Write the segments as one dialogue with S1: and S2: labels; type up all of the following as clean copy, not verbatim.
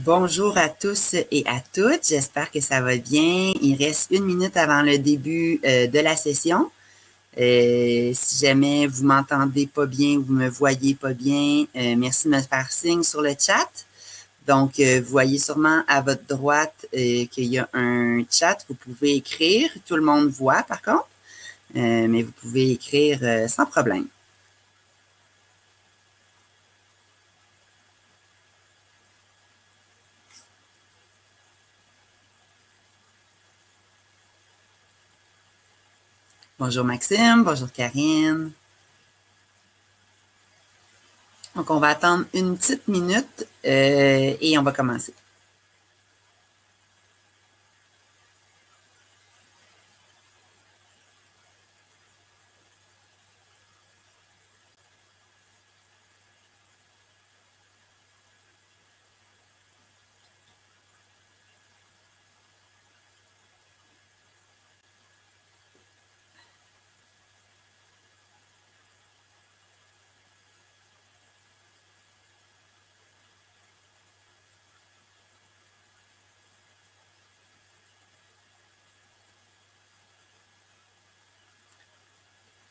S1: Bonjour à tous et à toutes. J'espère que ça va bien. Il reste 1 minute avant le début de la session. Si jamais vous m'entendez pas bien, vous me voyez pas bien, merci de me faire signe sur le chat. Donc, vous voyez sûrement à votre droite qu'il y a un chat. Vous pouvez écrire. Tout le monde voit, par contre, mais vous pouvez écrire sans problème. Bonjour Maxime, bonjour Karine. Donc, on va attendre une petite minute et on va commencer.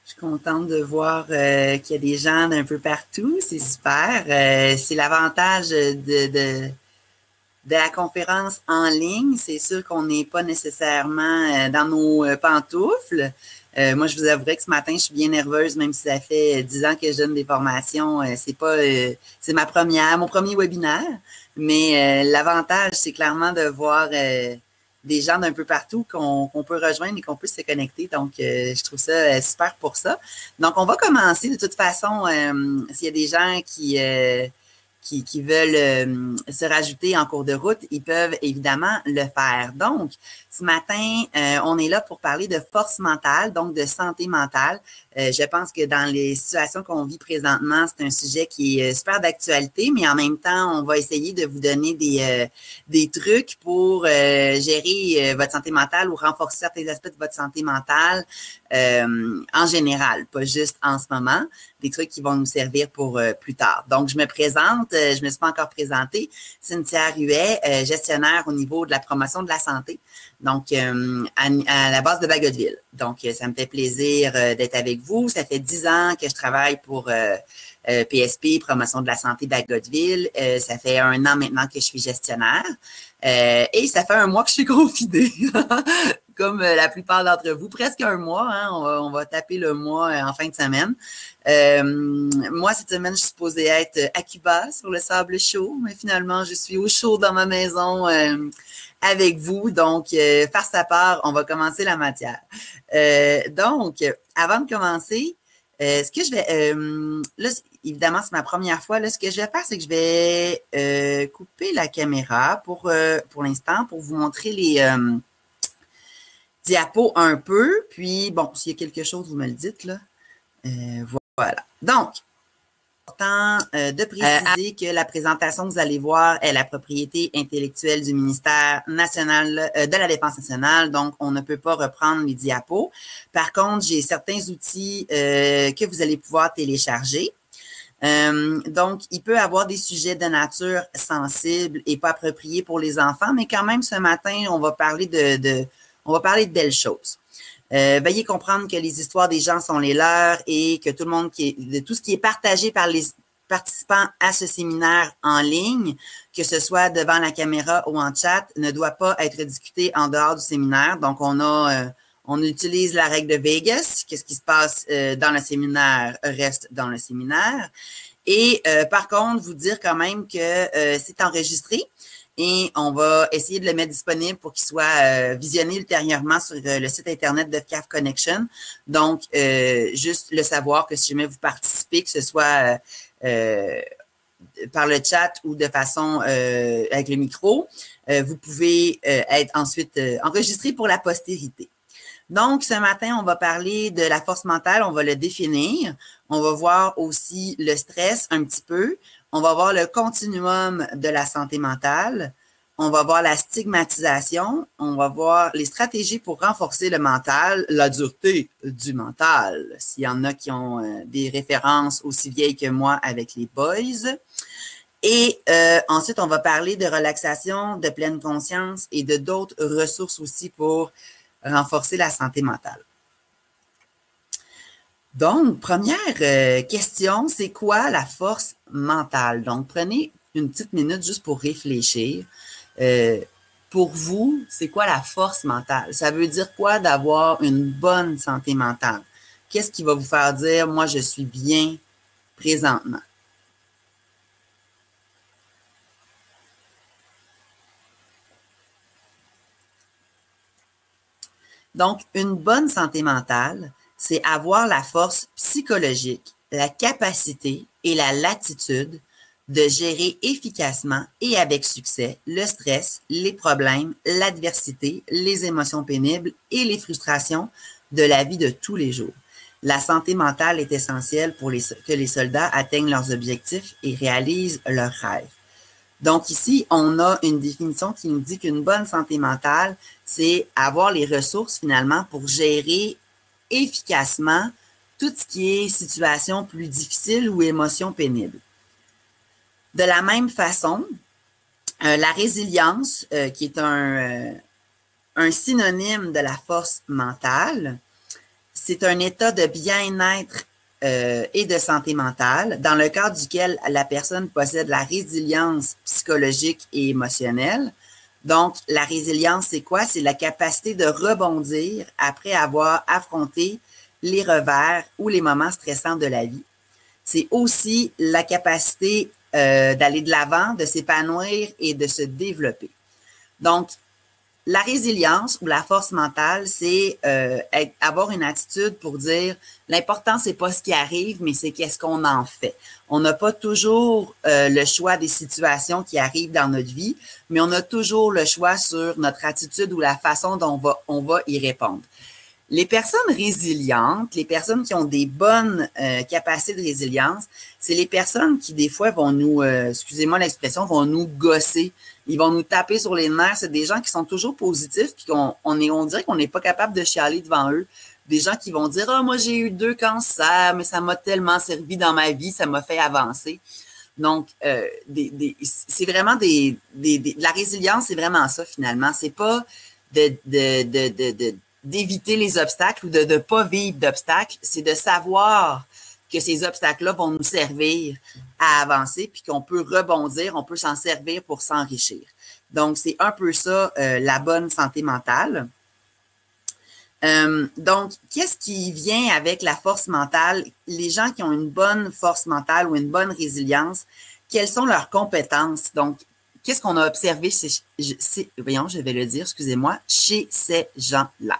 S1: Je suis contente de voir qu'il y a des gens d'un peu partout. C'est super. C'est l'avantage de la conférence en ligne. C'est sûr qu'on n'est pas nécessairement dans nos pantoufles. Moi, je vous avouerai que ce matin, je suis bien nerveuse, même si ça fait 10 ans que je donne des formations. C'est pas, c'est mon premier webinaire. Mais l'avantage, c'est clairement de voir des gens d'un peu partout qu'on peut rejoindre et qu'on peut se connecter. Donc, je trouve ça super pour ça. Donc, on va commencer. De toute façon, s'il y a des gens qui veulent se rajouter en cours de route, ils peuvent évidemment le faire. Donc, ce matin, on est là pour parler de force mentale, donc de santé mentale. Je pense que dans les situations qu'on vit présentement, c'est un sujet qui est super d'actualité, mais en même temps, on va essayer de vous donner des trucs pour gérer votre santé mentale ou renforcer certains aspects de votre santé mentale en général, pas juste en ce moment, des trucs qui vont nous servir pour plus tard. Donc, je me présente, je ne me suis pas encore présentée, Cynthia Ruet, gestionnaire au niveau de la promotion de la santé, donc à la base de Bagotville. Donc, ça me fait plaisir d'être avec vous. Ça fait 10 ans que je travaille pour PSP, Promotion de la santé Bagotville. Ça fait 1 an maintenant que je suis gestionnaire. Et ça fait 1 mois que je suis confinée, comme la plupart d'entre vous, presque 1 mois. Hein, on va taper le mois en fin de semaine. Moi, cette semaine, je suis supposée être à Cuba, sur le sable chaud, mais finalement, je suis au chaud dans ma maison avec vous. Donc, farce à part, on va commencer la matière. Donc, avant de commencer, ce que je vais... là, évidemment, c'est ma première fois. Là, ce que je vais faire, c'est que je vais couper la caméra pour l'instant, pour vous montrer les diapos un peu. Puis, bon, s'il y a quelque chose, vous me le dites, là. Voilà. Donc, important de préciser que la présentation que vous allez voir est la propriété intellectuelle du ministère national de la Défense nationale, donc on ne peut pas reprendre les diapos. Par contre, j'ai certains outils que vous allez pouvoir télécharger. Donc, il peut y avoir des sujets de nature sensible et pas appropriés pour les enfants, mais quand même, ce matin, on va parler de belles choses. Veuillez comprendre que les histoires des gens sont les leurs et que tout ce qui est partagé par les participants à ce séminaire en ligne, que ce soit devant la caméra ou en chat, ne doit pas être discuté en dehors du séminaire. Donc, on utilise la règle de Vegas. Qu'est-ce qui se passe dans le séminaire reste dans le séminaire. Et par contre, vous dire quand même que c'est enregistré. Et on va essayer de le mettre disponible pour qu'il soit visionné ultérieurement sur le site Internet de CAF Connection. Donc, juste le savoir que si jamais vous participez, que ce soit par le chat ou de façon avec le micro, vous pouvez être ensuite enregistré pour la postérité. Donc, ce matin, on va parler de la force mentale, on va le définir. On va voir aussi le stress un petit peu. On va voir le continuum de la santé mentale. On va voir la stigmatisation. On va voir les stratégies pour renforcer le mental, la dureté du mental. S'il y en a qui ont des références aussi vieilles que moi avec les boys. Et ensuite, on va parler de relaxation, de pleine conscience et de d'autres ressources aussi pour renforcer la santé mentale. Donc, première question, c'est quoi la force mentale? Donc, prenez une petite minute juste pour réfléchir. Pour vous, c'est quoi la force mentale? Ça veut dire quoi d'avoir une bonne santé mentale? Qu'est-ce qui va vous faire dire, moi, je suis bien présentement? Donc, une bonne santé mentale, c'est avoir la force psychologique, la capacité et la latitude de gérer efficacement et avec succès le stress, les problèmes, l'adversité, les émotions pénibles et les frustrations de la vie de tous les jours. La santé mentale est essentielle pour que les soldats atteignent leurs objectifs et réalisent leurs rêves. Donc ici, on a une définition qui nous dit qu'une bonne santé mentale, c'est avoir les ressources finalement pour gérer efficacement tout ce qui est situation plus difficile ou émotion pénible. De la même façon, la résilience, qui est un synonyme de la force mentale, c'est un état de bien-être et de santé mentale dans le cadre duquel la personne possède la résilience psychologique et émotionnelle. Donc, la résilience, c'est quoi? C'est la capacité de rebondir après avoir affronté les revers ou les moments stressants de la vie. C'est aussi la capacité d'aller de l'avant, de s'épanouir et de se développer. Donc, la résilience ou la force mentale, c'est avoir une attitude pour dire l'important, c'est pas ce qui arrive, mais c'est qu'est-ce qu'on en fait. On n'a pas toujours le choix des situations qui arrivent dans notre vie, mais on a toujours le choix sur notre attitude ou la façon dont on va y répondre. Les personnes résilientes, les personnes qui ont des bonnes capacités de résilience, c'est les personnes qui, des fois, vont nous, excusez-moi l'expression, vont nous gosser. Ils vont nous taper sur les nerfs. C'est des gens qui sont toujours positifs, puis on dirait qu'on n'est pas capable de chialer devant eux. Des gens qui vont dire, ah, moi, j'ai eu 2 cancers, mais ça m'a tellement servi dans ma vie, ça m'a fait avancer. Donc, c'est vraiment la résilience, c'est vraiment ça, finalement. C'est pas d'éviter les obstacles ou de ne pas vivre d'obstacles, c'est de savoir que ces obstacles-là vont nous servir à avancer, puis qu'on peut rebondir, on peut s'en servir pour s'enrichir. Donc, c'est un peu ça, la bonne santé mentale. Donc, qu'est-ce qui vient avec la force mentale? Les gens qui ont une bonne force mentale ou une bonne résilience, quelles sont leurs compétences? Donc, qu'est-ce qu'on a observé je vais le dire, excusez-moi, chez ces gens-là?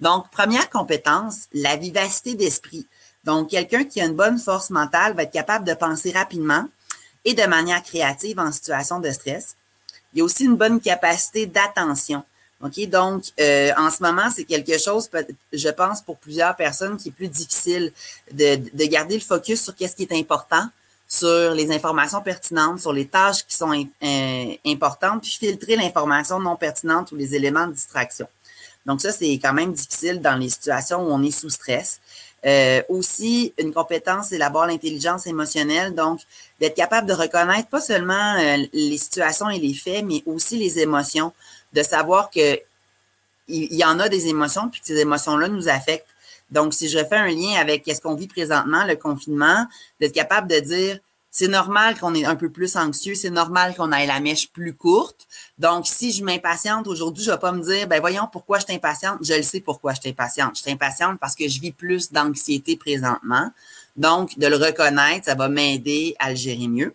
S1: Donc, première compétence, la vivacité d'esprit. Donc, quelqu'un qui a une bonne force mentale va être capable de penser rapidement et de manière créative en situation de stress. Il y a aussi une bonne capacité d'attention. OK? Donc, en ce moment, c'est quelque chose, je pense, pour plusieurs personnes, qui est plus difficile de garder le focus sur qu'est-ce qui est important, sur les informations pertinentes, sur les tâches qui sont importantes, puis filtrer l'information non pertinente ou les éléments de distraction. Donc, ça, c'est quand même difficile dans les situations où on est sous stress. Aussi, une compétence, c'est d'abord l'intelligence émotionnelle, donc d'être capable de reconnaître pas seulement les situations et les faits, mais aussi les émotions, de savoir que il y en a des émotions, puis que ces émotions-là nous affectent. Donc, si je fais un lien avec ce qu'on vit présentement, le confinement, d'être capable de dire, c'est normal qu'on est un peu plus anxieux, c'est normal qu'on ait la mèche plus courte. Donc, si je m'impatiente aujourd'hui, je ne vais pas me dire, ben voyons pourquoi je suis impatiente. Je le sais pourquoi je suis impatiente. Je suis impatiente parce que je vis plus d'anxiété présentement. Donc, de le reconnaître, ça va m'aider à le gérer mieux.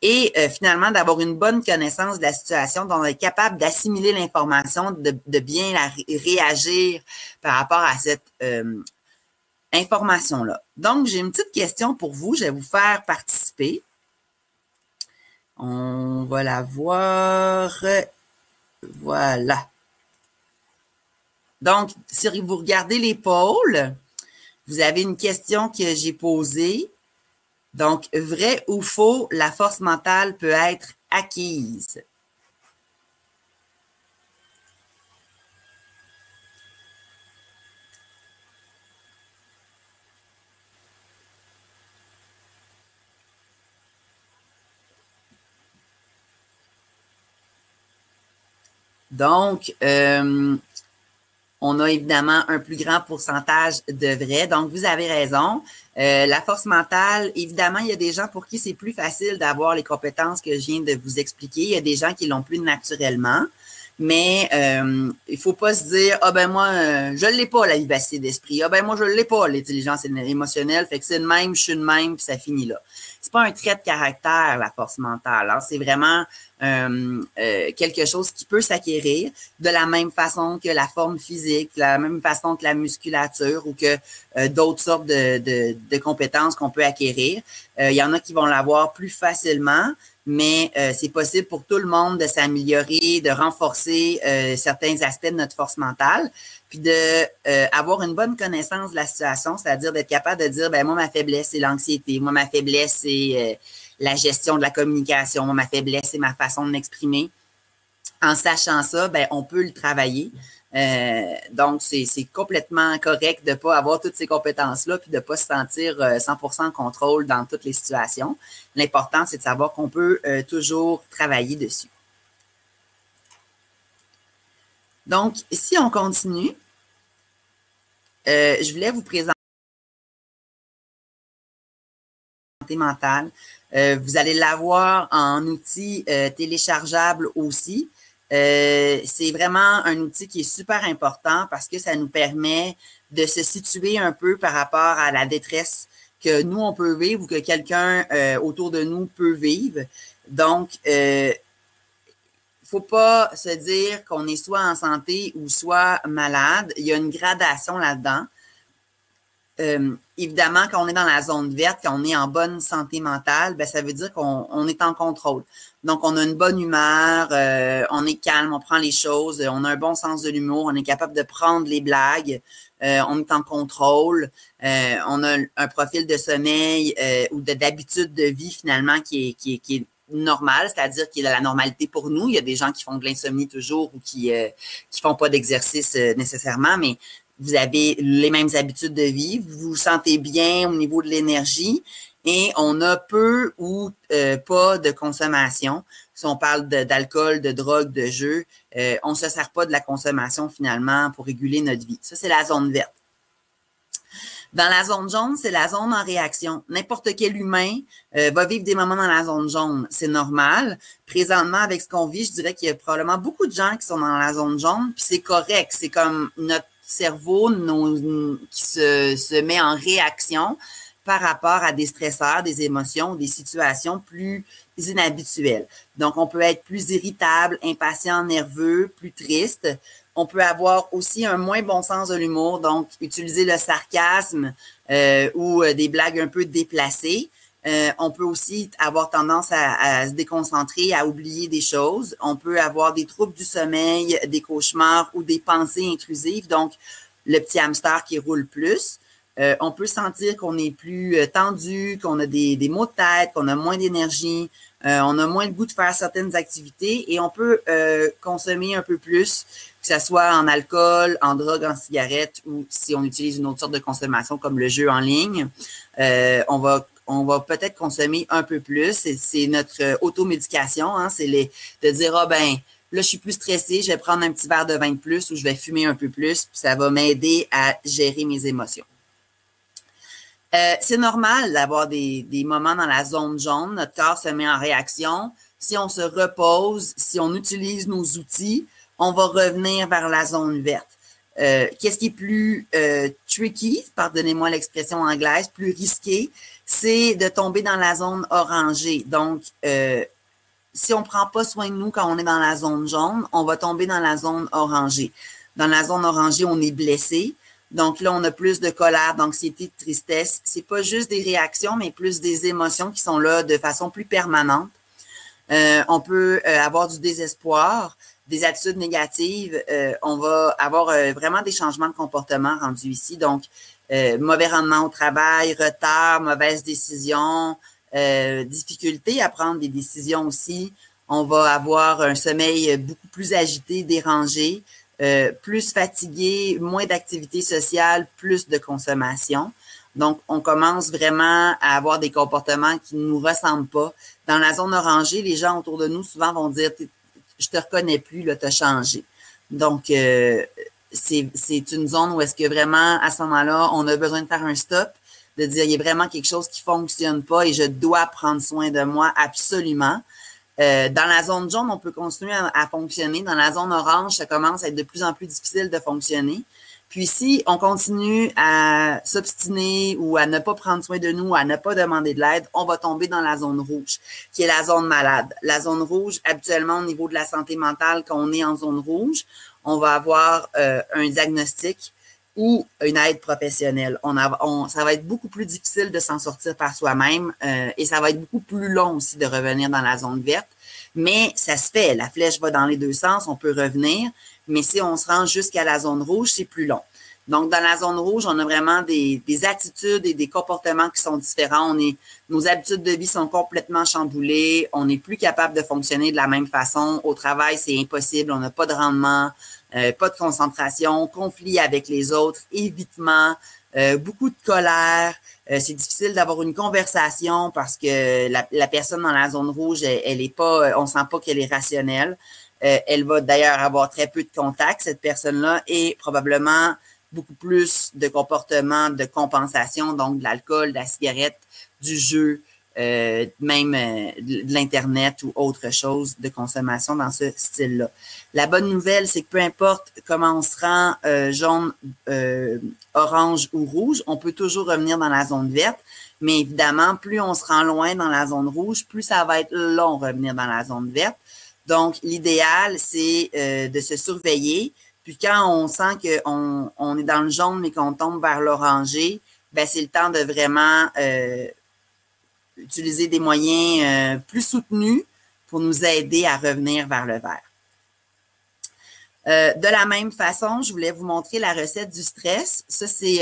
S1: Et finalement, d'avoir une bonne connaissance de la situation, donc être capable d'assimiler l'information, de bien réagir par rapport à cette information-là. Donc, j'ai une petite question pour vous. Je vais vous faire participer. On va la voir. Voilà. Donc, si vous regardez l'épaule, vous avez une question que j'ai posée. Donc, vrai ou faux, la force mentale peut être acquise. Donc, on a évidemment un plus grand pourcentage de vrai. Donc, vous avez raison. La force mentale, évidemment, il y a des gens pour qui c'est plus facile d'avoir les compétences que je viens de vous expliquer. Il y a des gens qui l'ont plus naturellement. Mais il faut pas se dire « Ah ben moi, je l'ai pas, la vivacité d'esprit. Ah ben moi, je l'ai pas, l'intelligence émotionnelle. Fait que c'est de même, je suis de même, puis ça finit là. » C'est pas un trait de caractère, la force mentale. Hein? C'est vraiment quelque chose qui peut s'acquérir de la même façon que la forme physique, de la même façon que la musculature ou que d'autres sortes de compétences qu'on peut acquérir. Il y en a qui vont l'avoir plus facilement, mais c'est possible pour tout le monde de s'améliorer, de renforcer certains aspects de notre force mentale, puis de avoir une bonne connaissance de la situation, c'est-à-dire d'être capable de dire, ben moi, ma faiblesse, c'est l'anxiété, moi, ma faiblesse, c'est la gestion de la communication, moi, ma faiblesse, c'est ma façon de m'exprimer. En sachant ça, ben on peut le travailler. Donc, c'est complètement correct de ne pas avoir toutes ces compétences-là puis de ne pas se sentir 100% en contrôle dans toutes les situations. L'important, c'est de savoir qu'on peut toujours travailler dessus. Donc, si on continue, je voulais vous présenter santé mentale. Vous allez l'avoir en outil téléchargeable aussi. C'est vraiment un outil qui est super important parce que ça nous permet de se situer un peu par rapport à la détresse que nous, on peut vivre ou que quelqu'un autour de nous peut vivre. Donc, faut pas se dire qu'on est soit en santé ou soit malade. Il y a une gradation là-dedans. Évidemment, quand on est dans la zone verte, quand on est en bonne santé mentale, ben, ça veut dire qu'on est en contrôle. Donc, on a une bonne humeur, on est calme, on prend les choses, on a un bon sens de l'humour, on est capable de prendre les blagues, on est en contrôle, on a un profil de sommeil ou d'habitude de vie finalement qui est normal, c'est-à-dire qu'il est la normalité pour nous. Il y a des gens qui font de l'insomnie toujours ou qui font pas d'exercice nécessairement, mais vous avez les mêmes habitudes de vie, vous vous sentez bien au niveau de l'énergie et on a peu ou pas de consommation. Si on parle d'alcool, de drogue, de jeu, on ne se sert pas de la consommation finalement pour réguler notre vie. Ça, c'est la zone verte. Dans la zone jaune, c'est la zone en réaction. N'importe quel humain va vivre des moments dans la zone jaune. C'est normal. Présentement, avec ce qu'on vit, je dirais qu'il y a probablement beaucoup de gens qui sont dans la zone jaune, puis c'est correct. C'est comme notre cerveau qui se met en réaction par rapport à des stresseurs, des émotions, des situations plus inhabituelles. Donc, on peut être plus irritable, impatient, nerveux, plus triste. On peut avoir aussi un moins bon sens de l'humour, donc utiliser le sarcasme ou des blagues un peu déplacées. On peut aussi avoir tendance à se déconcentrer, à oublier des choses. On peut avoir des troubles du sommeil, des cauchemars ou des pensées intrusives, donc le petit hamster qui roule plus. On peut sentir qu'on est plus tendu, qu'on a des maux de tête, qu'on a moins d'énergie, on a moins le goût de faire certaines activités et on peut consommer un peu plus, que ce soit en alcool, en drogue, en cigarette ou si on utilise une autre sorte de consommation comme le jeu en ligne. On va peut-être consommer un peu plus. C'est notre automédication, hein, c'est de dire, ah ben, là, je suis plus stressée, je vais prendre un petit verre de vin de plus ou je vais fumer un peu plus, puis ça va m'aider à gérer mes émotions. C'est normal d'avoir des moments dans la zone jaune. Notre corps se met en réaction. Si on se repose, si on utilise nos outils, on va revenir vers la zone verte. Qu'est-ce qui est plus tricky, pardonnez-moi l'expression anglaise, plus risqué, c'est de tomber dans la zone orangée. Donc, si on ne prend pas soin de nous quand on est dans la zone jaune, on va tomber dans la zone orangée. Dans la zone orangée, on est blessé. Donc là, on a plus de colère, d'anxiété, de tristesse. C'est pas juste des réactions, mais plus des émotions qui sont là de façon plus permanente. On peut avoir du désespoir, des attitudes négatives. On va avoir vraiment des changements de comportement rendus ici. Donc, mauvais rendement au travail, retard, mauvaise décision, difficulté à prendre des décisions aussi. On va avoir un sommeil beaucoup plus agité, dérangé. Plus fatigué, moins d'activité sociale, plus de consommation. Donc, on commence vraiment à avoir des comportements qui ne nous ressemblent pas. Dans la zone orangée, les gens autour de nous souvent vont dire je te reconnais plus, là, t'as changé. Donc, c'est une zone où est-ce que vraiment, à ce moment-là, on a besoin de faire un stop, de dire, il y a vraiment quelque chose qui fonctionne pas et je dois prendre soin de moi absolument. Dans la zone jaune, on peut continuer à fonctionner. Dans la zone orange, ça commence à être de plus en plus difficile de fonctionner. Puis si on continue à s'obstiner ou à ne pas prendre soin de nous, à ne pas demander de l'aide, on va tomber dans la zone rouge, qui est la zone malade. La zone rouge, habituellement, au niveau de la santé mentale, quand on est en zone rouge, on va avoir un diagnostic ou une aide professionnelle. Ça va être beaucoup plus difficile de s'en sortir par soi-même et ça va être beaucoup plus long aussi de revenir dans la zone verte. Mais ça se fait. La flèche va dans les deux sens, on peut revenir. Mais si on se rend jusqu'à la zone rouge, c'est plus long. Donc, dans la zone rouge, on a vraiment des attitudes et des comportements qui sont différents. Nos habitudes de vie sont complètement chamboulées. On n'est plus capable de fonctionner de la même façon. Au travail, c'est impossible. On n'a pas de rendement, pas de concentration, conflit avec les autres, évitement, beaucoup de colère. C'est difficile d'avoir une conversation parce que la personne dans la zone rouge, elle est pas, on sent pas qu'elle est rationnelle. Elle va d'ailleurs avoir très peu de contact, cette personne-là, et probablement beaucoup plus de comportements de compensation, donc de l'alcool, de la cigarette, du jeu, même de l'Internet ou autre chose de consommation dans ce style-là. La bonne nouvelle, c'est que peu importe comment on se rend jaune, orange ou rouge, on peut toujours revenir dans la zone verte, mais évidemment, plus on se rend loin dans la zone rouge, plus ça va être long revenir dans la zone verte. Donc, l'idéal, c'est de se surveiller. Puis quand on sent qu'on est dans le jaune, mais qu'on tombe vers l'orangé, ben c'est le temps de vraiment utiliser des moyens plus soutenus pour nous aider à revenir vers le vert. De la même façon, je voulais vous montrer la recette du stress. Ça, c'est...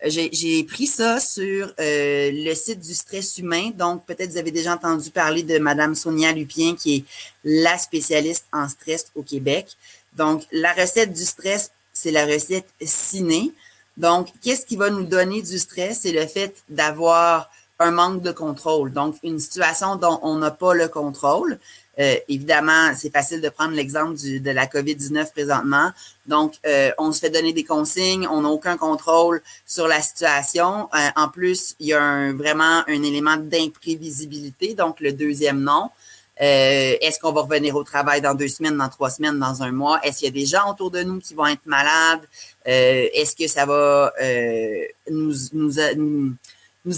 S1: j'ai pris ça sur le site du stress humain. Donc, peut-être vous avez déjà entendu parler de Madame Sonia Lupien, qui est la spécialiste en stress au Québec. Donc, la recette du stress, c'est la recette ciné. Donc, qu'est-ce qui va nous donner du stress? C'est le fait d'avoir un manque de contrôle. Donc, une situation dont on n'a pas le contrôle. Évidemment, c'est facile de prendre l'exemple de la COVID-19 présentement. Donc, on se fait donner des consignes, on n'a aucun contrôle sur la situation. En plus, il y a vraiment un élément d'imprévisibilité, donc le deuxième nom. Est-ce qu'on va revenir au travail dans 2 semaines, dans 3 semaines, dans 1 mois? Est-ce qu'il y a des gens autour de nous qui vont être malades? Est-ce que ça va nous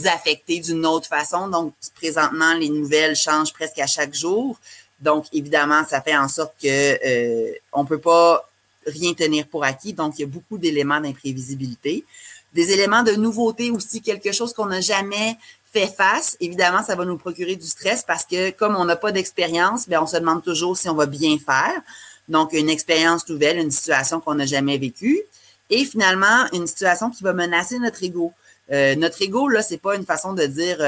S1: affecter d'une autre façon? Donc, présentement, les nouvelles changent presque à chaque jour. Donc, évidemment, ça fait en sorte que on peut pas rien tenir pour acquis. Donc, il y a beaucoup d'éléments d'imprévisibilité. Des éléments de nouveauté aussi, quelque chose qu'on n'a jamais fait face. Évidemment, ça va nous procurer du stress parce que comme on n'a pas d'expérience, bien, on se demande toujours si on va bien faire. Donc, une expérience nouvelle, une situation qu'on n'a jamais vécue. Et finalement, une situation qui va menacer notre ego. Notre ego, là, c'est pas une façon de dire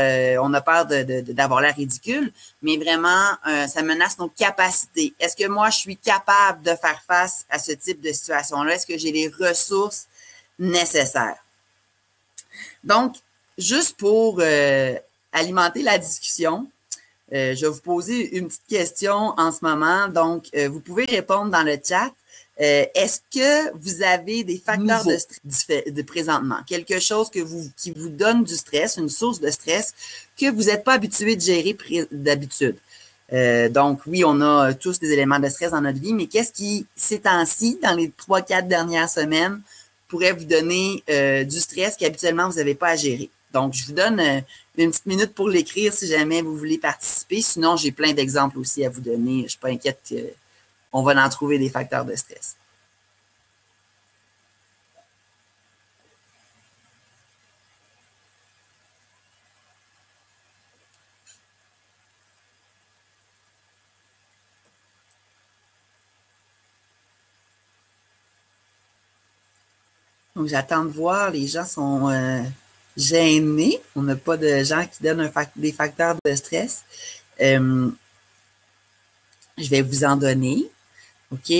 S1: on a peur d'avoir l'air ridicule, mais vraiment, ça menace nos capacités. Est-ce que moi, je suis capable de faire face à ce type de situation-là? Est-ce que j'ai les ressources nécessaires? Donc, juste pour alimenter la discussion, je vais vous poser une petite question en ce moment. Donc, vous pouvez répondre dans le chat. Est-ce que vous avez des facteurs de stress de présentement? Quelque chose qui vous donne du stress, une source de stress que vous n'êtes pas habitué de gérer d'habitude. Donc, oui, on a tous des éléments de stress dans notre vie, mais qu'est-ce qui, ces temps-ci, dans les 3-4 dernières semaines, pourrait vous donner du stress qu'habituellement vous n'avez pas à gérer? Donc, je vous donne une petite minute pour l'écrire si jamais vous voulez participer. Sinon, j'ai plein d'exemples aussi à vous donner. Je ne suis pas inquiète qu'on va en trouver des facteurs de stress. Donc, j'attends de voir. Les gens sont gênés. On n'a pas de gens qui donnent des facteurs de stress. Je vais vous en donner. OK?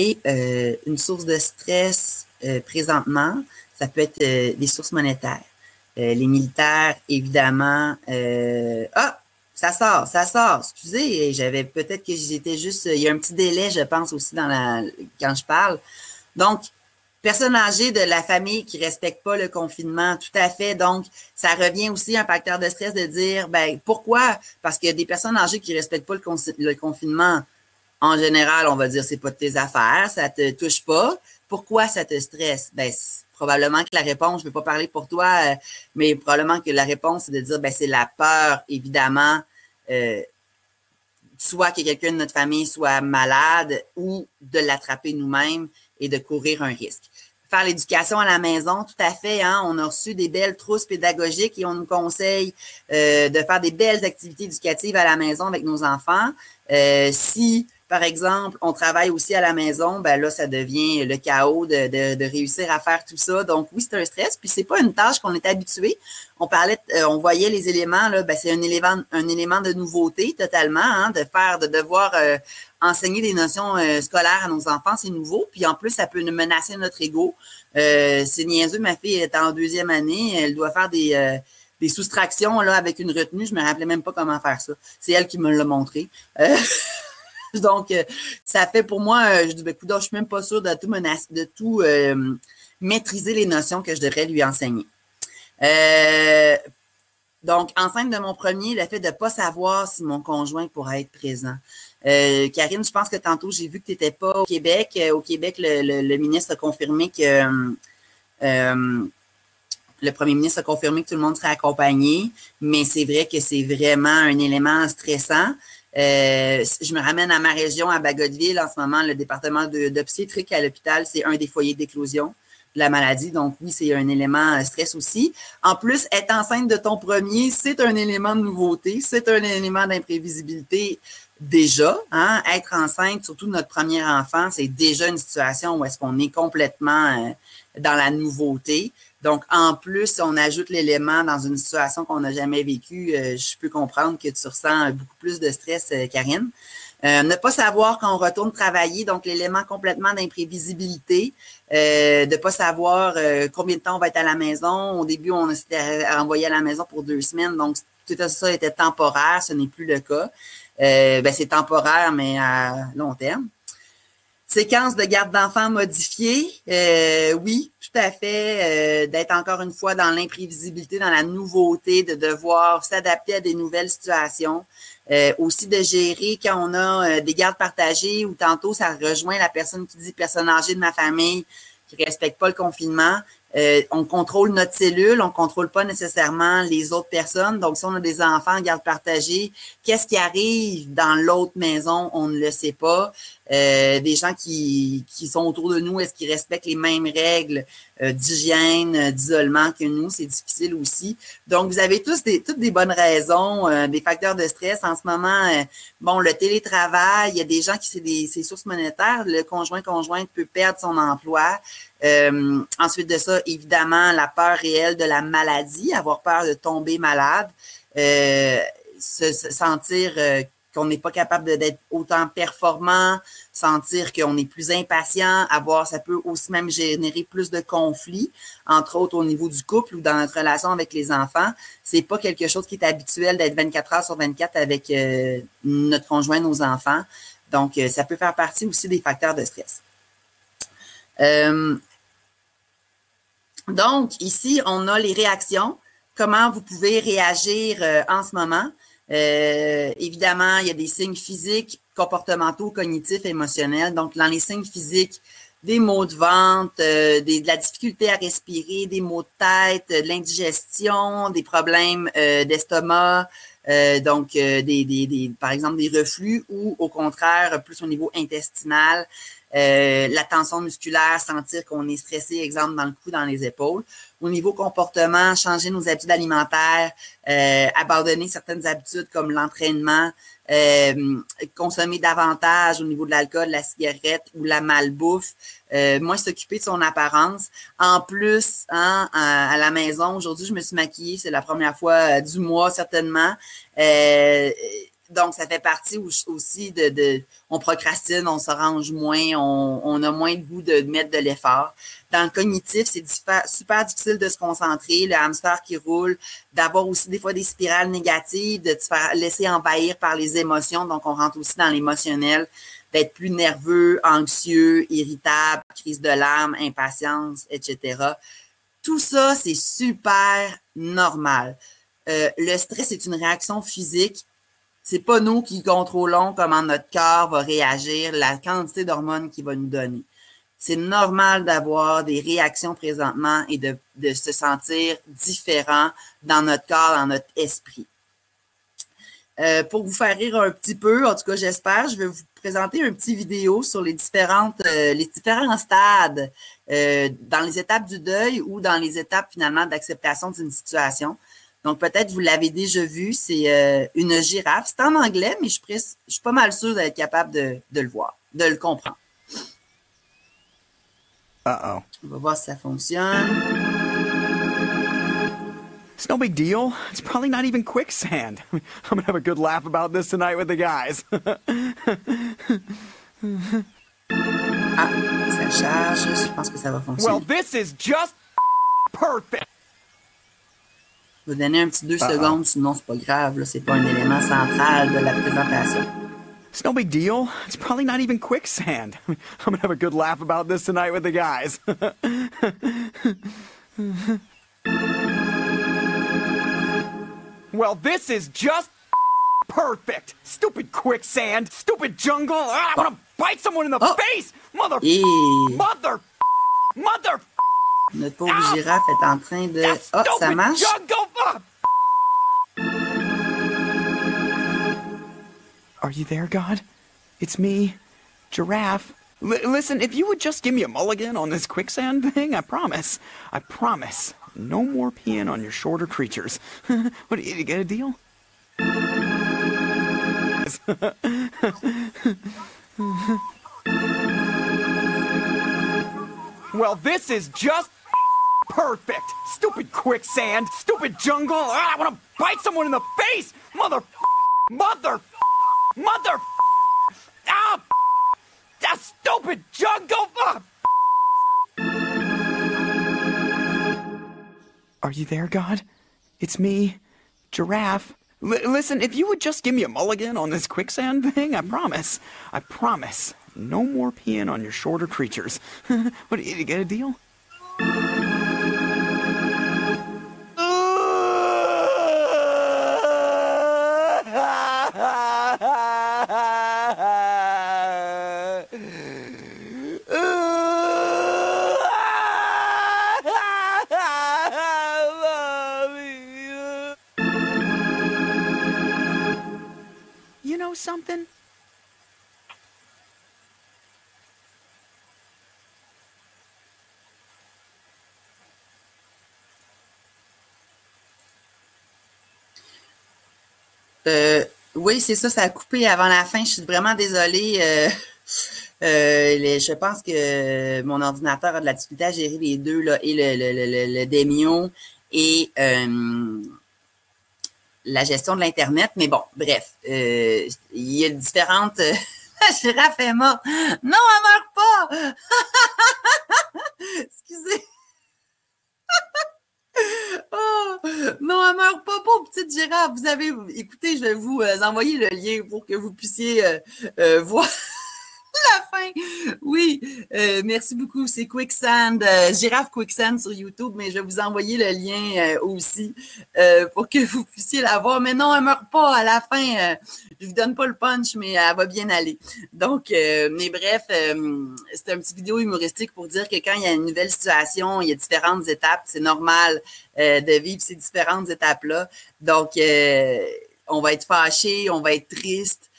S1: Une source de stress présentement, ça peut être des sources monétaires. Les militaires, évidemment. Ça sort. Excusez, j'avais peut-être que j'étais juste. Il y a un petit délai, je pense, aussi quand je parle. Donc, personne âgée de la famille qui respecte pas le confinement, tout à fait. Donc, ça revient aussi à un facteur de stress de dire, ben, pourquoi? Parce qu'il y a des personnes âgées qui respectent pas le confinement. En général, on va dire, c'est pas de tes affaires, ça te touche pas. Pourquoi ça te stresse? Ben, probablement que la réponse, je ne vais pas parler pour toi, mais probablement que la réponse, c'est de dire, ben, c'est la peur, évidemment, soit que quelqu'un de notre famille soit malade ou de l'attraper nous-mêmes et de courir un risque. Faire l'éducation à la maison, tout à fait. Hein, on a reçu des belles trousses pédagogiques et on nous conseille de faire des belles activités éducatives à la maison avec nos enfants. Si, par exemple, on travaille aussi à la maison, ben là, ça devient le chaos de réussir à faire tout ça. Donc, oui, c'est un stress. Puis, c'est pas une tâche qu'on est habitué. On voyait les éléments, là, ben, c'est un élément de nouveauté totalement, hein, de devoir enseigner des notions scolaires à nos enfants, c'est nouveau. Puis en plus, ça peut menacer notre ego. C'est niaiseux, ma fille est en 2e année, elle doit faire des soustractions là, avec une retenue. Je me rappelais même pas comment faire ça. C'est elle qui me l'a montré. Donc, ça fait pour moi, je dis, ben, coudonc, je suis même pas sûre de tout maîtriser les notions que je devrais lui enseigner. Donc, enceinte de mon premier, le fait de ne pas savoir si mon conjoint pourrait être présent. Karine, je pense que tantôt, j'ai vu que tu n'étais pas au Québec. Au Québec, le ministre a confirmé que le premier ministre a confirmé que tout le monde serait accompagné, mais c'est vrai que c'est vraiment un élément stressant. Je me ramène à ma région, à Bagotville, en ce moment, le département d'obstétrique à l'hôpital, c'est un des foyers d'éclosion de la maladie. Donc, oui, c'est un élément stress aussi. En plus, être enceinte de ton premier, c'est un élément de nouveauté, c'est un élément d'imprévisibilité déjà. Hein? Être enceinte, surtout notre premier enfant, c'est déjà une situation où est-ce qu'on est complètement dans la nouveauté. Donc, en plus, on ajoute l'élément dans une situation qu'on n'a jamais vécue. Je peux comprendre que tu ressens beaucoup plus de stress, Karine. Ne pas savoir quand on retourne travailler, donc l'élément complètement d'imprévisibilité, de pas savoir combien de temps on va être à la maison. Au début, on s'était envoyé à la maison pour 2 semaines, donc tout ça était temporaire, ce n'est plus le cas. Ben, c'est temporaire, mais à long terme. Séquence de garde d'enfants modifiée, oui, tout à fait, d'être encore une fois dans l'imprévisibilité, dans la nouveauté, de devoir s'adapter à des nouvelles situations. Aussi de gérer quand on a des gardes partagées ou tantôt ça rejoint la personne qui dit personne âgée de ma famille qui ne respecte pas le confinement. On contrôle notre cellule, on ne contrôle pas nécessairement les autres personnes. Donc, si on a des enfants en garde partagée, qu'est-ce qui arrive dans l'autre maison? On ne le sait pas. Des gens qui sont autour de nous, est-ce qu'ils respectent les mêmes règles d'hygiène, d'isolement que nous? C'est difficile aussi. Donc, vous avez toutes des bonnes raisons, des facteurs de stress. En ce moment, bon, le télétravail, il y a des gens qui, c'est sources monétaires. Le conjoint peut perdre son emploi. Ensuite de ça, évidemment, la peur réelle de la maladie, avoir peur de tomber malade, se sentir qu'on n'est pas capable d'être autant performant, sentir qu'on est plus impatient, ça peut aussi même générer plus de conflits, entre autres au niveau du couple ou dans notre relation avec les enfants. C'est pas quelque chose qui est habituel d'être 24 heures sur 24 avec notre conjoint, nos enfants. Donc, ça peut faire partie aussi des facteurs de stress. Donc, ici, on a les réactions. Comment vous pouvez réagir en ce moment? Évidemment, il y a des signes physiques, comportementaux, cognitifs, émotionnels. Donc, dans les signes physiques, des maux de ventre, de la difficulté à respirer, des maux de tête, de l'indigestion, des problèmes d'estomac, donc par exemple des reflux ou au contraire, plus au niveau intestinal, la tension musculaire, sentir qu'on est stressé, exemple dans le cou, dans les épaules. Au niveau comportement, changer nos habitudes alimentaires, abandonner certaines habitudes comme l'entraînement, consommer davantage au niveau de l'alcool, la cigarette ou la malbouffe, moins s'occuper de son apparence. En plus, hein, à la maison, aujourd'hui, je me suis maquillée, c'est la première fois du mois certainement. Donc, ça fait partie aussi on procrastine, on s'arrange moins, on a moins le goût de mettre de l'effort. Dans le cognitif, c'est super difficile de se concentrer, le hamster qui roule, d'avoir aussi des fois des spirales négatives, de se faire laisser envahir par les émotions. Donc, on rentre aussi dans l'émotionnel, d'être plus nerveux, anxieux, irritable, crise de larmes, impatience, etc. Tout ça, c'est super normal. Le stress est une réaction physique. C'est pas nous qui contrôlons comment notre corps va réagir, la quantité d'hormones qu'il va nous donner. C'est normal d'avoir des réactions présentement et de se sentir différent dans notre corps, dans notre esprit. Pour vous faire rire un petit peu, en tout cas j'espère, je vais vous présenter une petite vidéo sur les différents stades dans les étapes du deuil ou dans les étapes finalement d'acceptation d'une situation. Donc, peut-être vous l'avez déjà vu, c'est une girafe. C'est en anglais, mais je suis pas mal sûre d'être capable de le voir, de le comprendre.
S2: Uh-oh.
S1: On va voir si ça fonctionne.
S2: It's no big deal. It's probably not even quicksand. I'm gonna have a good laugh about this tonight with the guys.
S1: Ah, ça charge. Je pense que ça va fonctionner.
S2: Well, this is just perfect.
S1: Je vais donner un petit 2 secondes, sinon c'est pas grave. Là, c'est pas un élément central de la présentation.
S2: It's no big deal. It's probably not even quicksand. I'm gonna have a good laugh about this tonight with the guys. Well, this is just perfect. Stupid quicksand. Stupid jungle. I want to bite someone in the face. Mother.
S1: Notre pauvre girafe est en train de... Oh, ça marche?
S2: Are you there, God? It's me, Giraffe. Listen, if you would just give me a mulligan on this quicksand thing, I promise. I promise. No more peeing on your shorter creatures. What, you get a deal? Well, this is just perfect. Stupid quicksand. Stupid jungle. I want to bite someone in the face. Mother. Ah! That stupid jungle. Are you there, God? It's me, Giraffe. Listen, if you would just give me a mulligan on this quicksand thing, I promise. I promise. No more peeing on your shorter creatures. What, you get a deal? You know something?
S1: Oui, c'est ça, ça a coupé avant la fin. Je suis vraiment désolée. Je pense que mon ordinateur a de la difficulté à gérer les deux, là, et le Demio et la gestion de l'Internet. Mais bon, bref, il y a différentes... La girafe est morte. Non, elle meurt pas! Excusez. Oh, non, elle meurt pas, pauvre petite girafe. Vous avez, écoutez, je vais vous envoyer le lien pour que vous puissiez voir la fin. Oui, merci beaucoup. C'est Quicksand, Girafe Quicksand sur YouTube, mais je vais vous envoyer le lien aussi pour que vous puissiez la voir. Mais non, elle meurt pas à la fin. Je vous donne pas le punch, mais elle va bien aller. Donc, mais bref, c'est un petit vidéo humoristique pour dire que quand il y a une nouvelle situation, il y a différentes étapes. C'est normal de vivre ces différentes étapes-là. Donc, on va être fâché, on va être triste.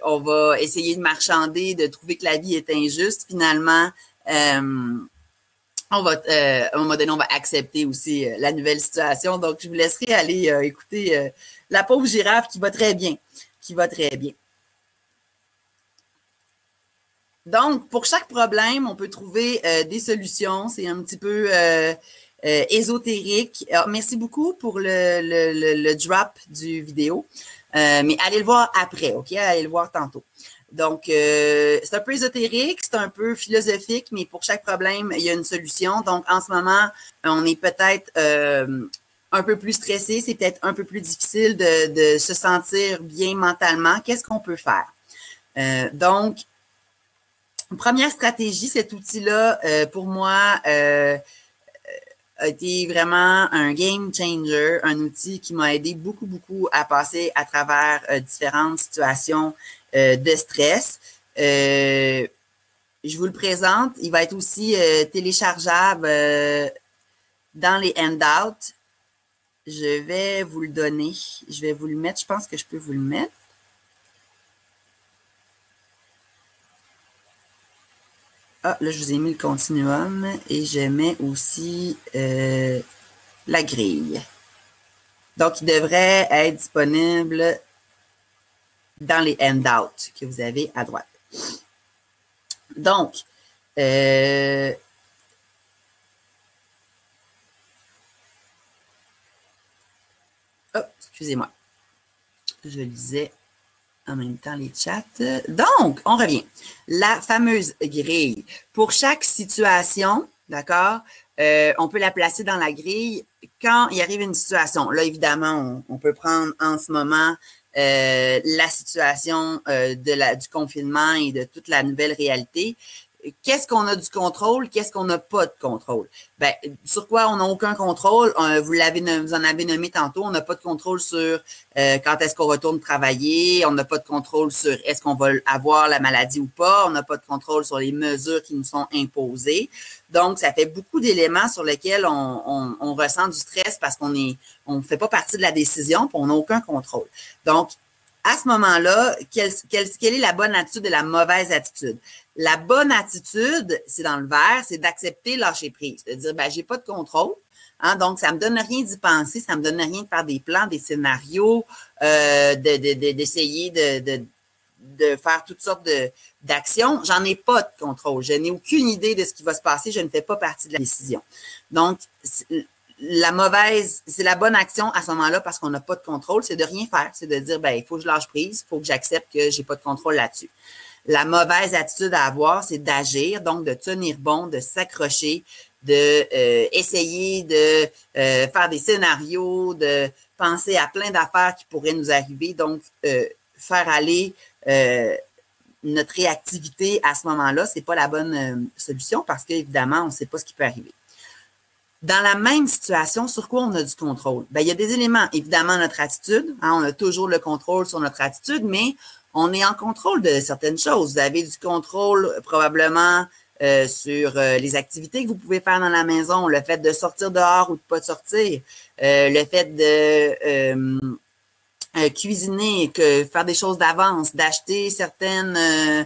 S1: On va essayer de marchander, de trouver que la vie est injuste. Finalement, à un moment donné, on va accepter aussi la nouvelle situation. Donc, je vous laisserai aller écouter la pauvre girafe qui va très bien. Donc, pour chaque problème, on peut trouver des solutions. C'est un petit peu ésotérique. Alors, merci beaucoup pour le drop du vidéo, mais allez le voir après, OK? Allez le voir tantôt. Donc, c'est un peu ésotérique, c'est un peu philosophique, mais pour chaque problème, il y a une solution. Donc, en ce moment, on est peut-être un peu plus stressé, c'est peut-être un peu plus difficile de se sentir bien mentalement. Qu'est-ce qu'on peut faire? Donc, première stratégie, cet outil-là, pour moi, a été vraiment un game changer, un outil qui m'a aidé beaucoup, beaucoup à passer à travers différentes situations de stress. Je vous le présente. Il va être aussi téléchargeable dans les handouts. Je vais vous le donner. Je vais vous le mettre. Je pense que je peux vous le mettre. Ah, là, je vous ai mis le continuum et je mets aussi la grille. Donc, il devrait être disponible dans les handouts que vous avez à droite. Donc, oh, excusez-moi. Je lisais en même temps les chats. Donc, on revient. La fameuse grille. Pour chaque situation, d'accord, on peut la placer dans la grille quand il arrive une situation. Là, évidemment, on peut prendre en ce moment la situation du confinement et de toute la nouvelle réalité. Qu'est-ce qu'on a du contrôle? Qu'est-ce qu'on n'a pas de contrôle? Ben, sur quoi on n'a aucun contrôle? Vous en avez nommé tantôt, on n'a pas de contrôle sur quand est-ce qu'on retourne travailler, on n'a pas de contrôle sur est-ce qu'on va avoir la maladie ou pas, on n'a pas de contrôle sur les mesures qui nous sont imposées. Donc, ça fait beaucoup d'éléments sur lesquels on ressent du stress parce qu'on ne fait pas partie de la décision, puis on n'a aucun contrôle. Donc, à ce moment-là, quelle est la bonne attitude et la mauvaise attitude? La bonne attitude, c'est dans le vert, c'est d'accepter lâcher prise, de dire, ben, j'ai pas de contrôle, hein, donc ça me donne rien d'y penser, ça me donne rien de faire des plans, des scénarios, d'essayer de faire toutes sortes d'actions. J'en ai pas de contrôle, je n'ai aucune idée de ce qui va se passer, je ne fais pas partie de la décision. Donc, c'est la bonne action à ce moment-là parce qu'on n'a pas de contrôle, c'est de rien faire, c'est de dire, ben, il faut que je lâche prise, il faut que j'accepte que j'ai pas de contrôle là-dessus. La mauvaise attitude à avoir, c'est d'agir, donc de tenir bon, de s'accrocher, essayer de faire des scénarios, de penser à plein d'affaires qui pourraient nous arriver, donc faire aller notre réactivité à ce moment-là, c'est pas la bonne solution parce qu'évidemment, on ne sait pas ce qui peut arriver. Dans la même situation, sur quoi on a du contrôle? Ben, il y a des éléments, évidemment, notre attitude. Hein, on a toujours le contrôle sur notre attitude, mais on est en contrôle de certaines choses. Vous avez du contrôle probablement sur les activités que vous pouvez faire dans la maison, le fait de sortir dehors ou de pas sortir, le fait de cuisiner, faire des choses d'avance, d'acheter certaines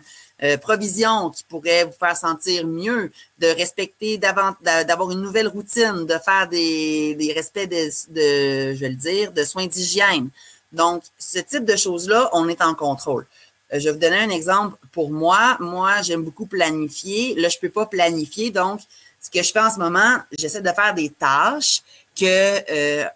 S1: provisions qui pourraient vous faire sentir mieux, de respecter d'avoir une nouvelle routine, de faire des respects je vais le dire, de soins d'hygiène. Donc, ce type de choses-là, on est en contrôle. Je vais vous donner un exemple pour moi. Moi, j'aime beaucoup planifier. Là, je peux pas planifier. Donc, ce que je fais en ce moment, j'essaie de faire des tâches qui étaient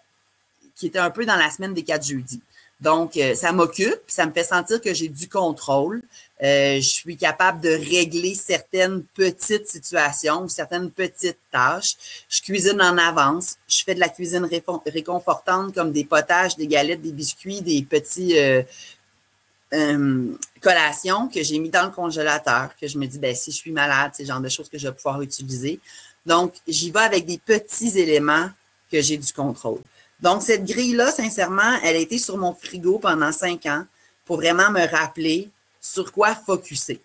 S1: un peu dans la semaine des 4 jeudis. Donc, ça m'occupe, ça me fait sentir que j'ai du contrôle. Je suis capable de régler certaines petites situations ou certaines petites tâches. Je cuisine en avance. Je fais de la cuisine réconfortante comme des potages, des galettes, des biscuits, des petits collations que j'ai mis dans le congélateur, que je me dis, ben si je suis malade, c'est le genre de choses que je vais pouvoir utiliser. Donc, j'y vais avec des petits éléments que j'ai du contrôle. Donc, cette grille-là, sincèrement, elle a été sur mon frigo pendant 5 ans pour vraiment me rappeler sur quoi focusser.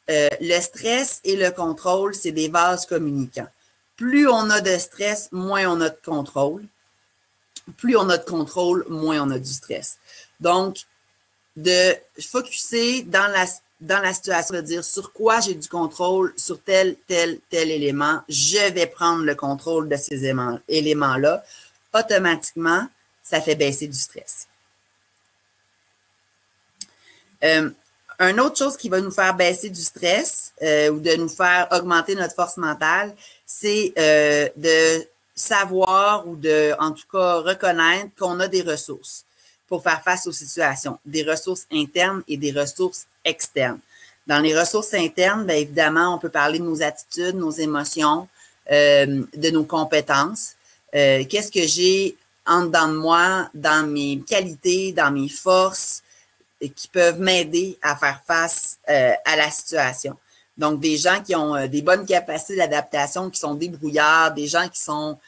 S1: Le stress et le contrôle, c'est des vases communicants. Plus on a de stress, moins on a de contrôle. Plus on a de contrôle, moins on a du stress. Donc, de focusser dans la situation, de dire sur quoi j'ai du contrôle, sur tel élément, je vais prendre le contrôle de ces éléments-là. Automatiquement, ça fait baisser du stress. Une autre chose qui va nous faire baisser du stress ou de nous faire augmenter notre force mentale, c'est de savoir ou de, en tout cas, reconnaître qu'on a des ressources pour faire face aux situations, des ressources internes et des ressources externes. Dans les ressources internes, bien évidemment, on peut parler de nos attitudes, nos émotions, de nos compétences. Qu'est-ce que j'ai en dedans de moi, dans mes qualités, dans mes forces, qui peuvent m'aider à faire face à la situation. Donc, des gens qui ont des bonnes capacités d'adaptation, qui sont débrouillards, des gens qui sont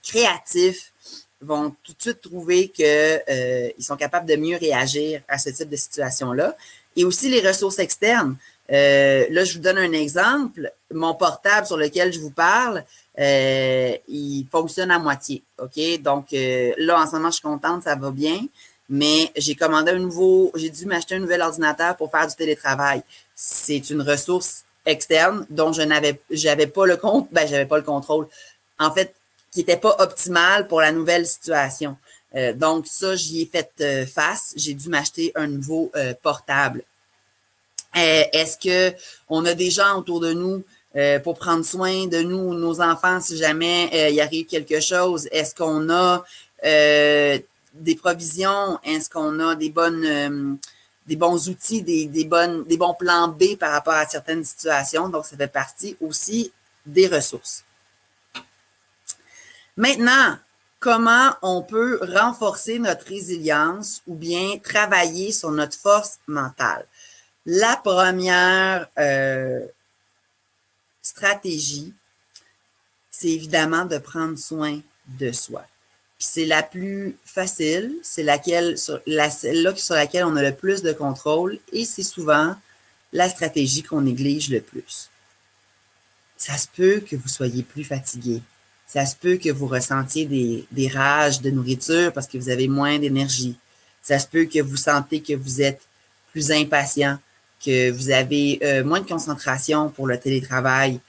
S1: créatifs, vont tout de suite trouver qu'ils sont capables de mieux réagir à ce type de situation-là. Et aussi les ressources externes. Là, je vous donne un exemple. Mon portable sur lequel je vous parle, il fonctionne à moitié. OK? Donc, là, en ce moment, je suis contente, ça va bien. Mais j'ai dû m'acheter un nouvel ordinateur pour faire du télétravail. C'est une ressource externe dont j'avais pas le contrôle. En fait, qui n'était pas optimale pour la nouvelle situation. Donc, ça, j'y ai fait face. J'ai dû m'acheter un nouveau portable. Est-ce qu'on a des gens autour de nous pour prendre soin de nous, nos enfants, si jamais il arrive quelque chose? Est-ce qu'on a des provisions? Est-ce qu'on a des bons outils, des bons plans B par rapport à certaines situations? Donc, ça fait partie aussi des ressources. Maintenant, comment on peut renforcer notre résilience ou bien travailler sur notre force mentale? La première stratégie, c'est évidemment de prendre soin de soi. Puis c'est la plus facile, c'est celle-là sur laquelle on a le plus de contrôle et c'est souvent la stratégie qu'on néglige le plus. Ça se peut que vous soyez plus fatigué. Ça se peut que vous ressentiez des rages de nourriture parce que vous avez moins d'énergie. Ça se peut que vous sentez que vous êtes plus impatient, que vous avez moins de concentration pour le télétravail.